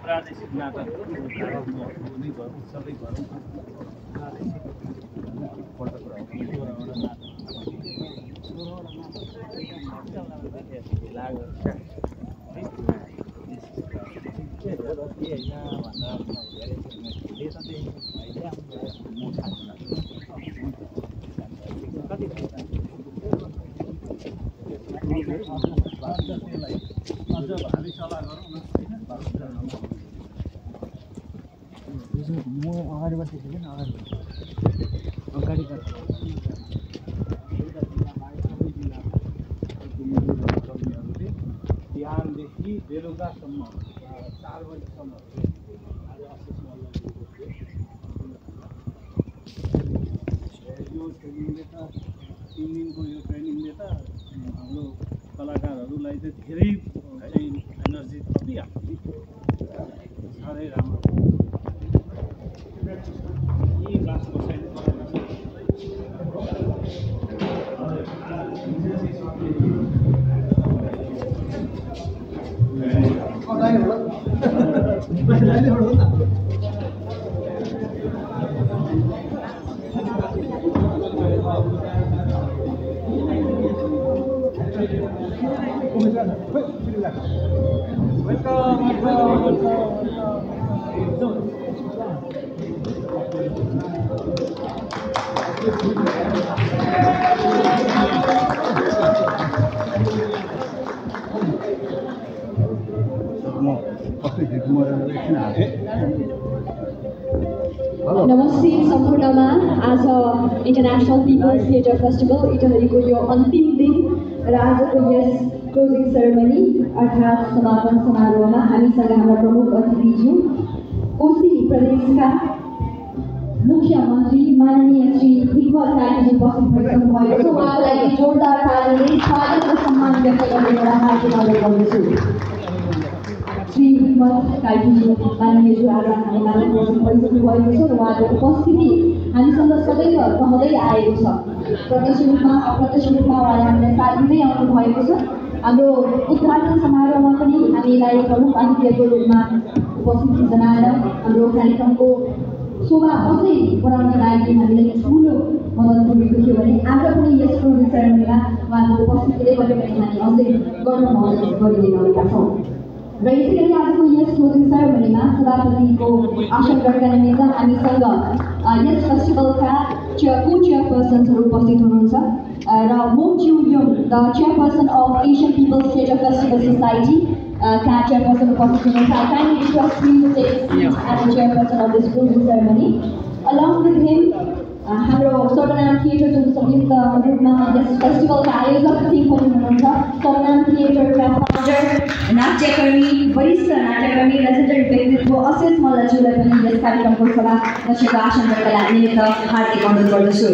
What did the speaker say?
प्रादेशिक नाटकको उत्सवै गरौँ बिहानदेखि बेलुकासम्म 4 बजीसम्म यो ट्रेनिङले त 3 दिनको यो ट्रेनिङले त हाम्रो कलाकारहरूलाई चाहिँ धेरै चाहिँ एनर्जी थपिहाल्छ साह्रै राम्रो यी क्लासको नमस्ते सम्पूर्णमा आज इन्टरनेसनल पिपल्स थिएटर फेस्टिभल इटहरीको यो अन्तिम दिन र आजको यस क्लोजिङ सेरेमनी अर्थात् समापन समारोहमा हामीसँग हाम्रा प्रमुख अतिथिज्यू कोशी प्रदेशका मुख्यमन्त्री माननीय श्री हिक्मत कार्कीजी उपस्थित भइसक्नुभएको छ। उहाँको लागि जोरदार तालीले स्वागत र सम्मान व्यक्त गर्ने एउटा हार्दिक अनुरोध गर्दछु। श्री हिक्मत कार्कीजी माननीयज्यू आज हामीमा उपस्थित भइसक्नुभएको छ र उहाँको उपस्थिति हामीसँग सदैव रहँदै आएको छ। प्रत्यक्ष रूपमा अप्रत्यक्ष रूपमा उहाँले हामीलाई साथ दिँदै आउनु भएको छ। हाम्रो उद्घाटन समारोहमा पनि हामीलाई प्रमुख अतिथिको रूपमा उपस्थिति जनाएर हाम्रो कार्यक्रमको शोभा अझै बढाउनका लागि हामीलाई ठुलो मद्दत पुगेको थियो भने आज पनि यस क्लोजिङ सेरेमनीमा उहाँको उपस्थितिले गर्दा पनि हामी अझै गर्न महसुस गरिरहेका छौँ। र यसैगरी आजको यस क्लोजिङ सेरेमनीमा सभापतिको आसन ग्रहणका निमित्त हामीसँग यस फेस्टिभलका को-चेयरपर्सन्सहरू उपस्थित हुनुहुन्छ र मोम ज्यू योङ the chairperson of Asian people's theatre festival society का चेयरपर्सन उपस्थित हुनुहुन्छ। I kindly request you to take a seat as the chairperson of this closing ceremony. Along with him, हाम्रो सर्वनाम थिएटर जुन संयुक्त रूपमा यस फेस्टिभलका आयोजक टिम पनि हुनुहुन्छ। सर्वनाम थिएटरका फाउन्डर नाट्यकर्मी वरिष्ठ नाट्यकर्मी लेजेन्डरी व्यक्तित्व अशेष मल्लज्यूलाई पनि यस कार्यक्रमको सभा दर्शकको आसन गर्नका निमित्त हार्दिक अनुरोध गर्दछु।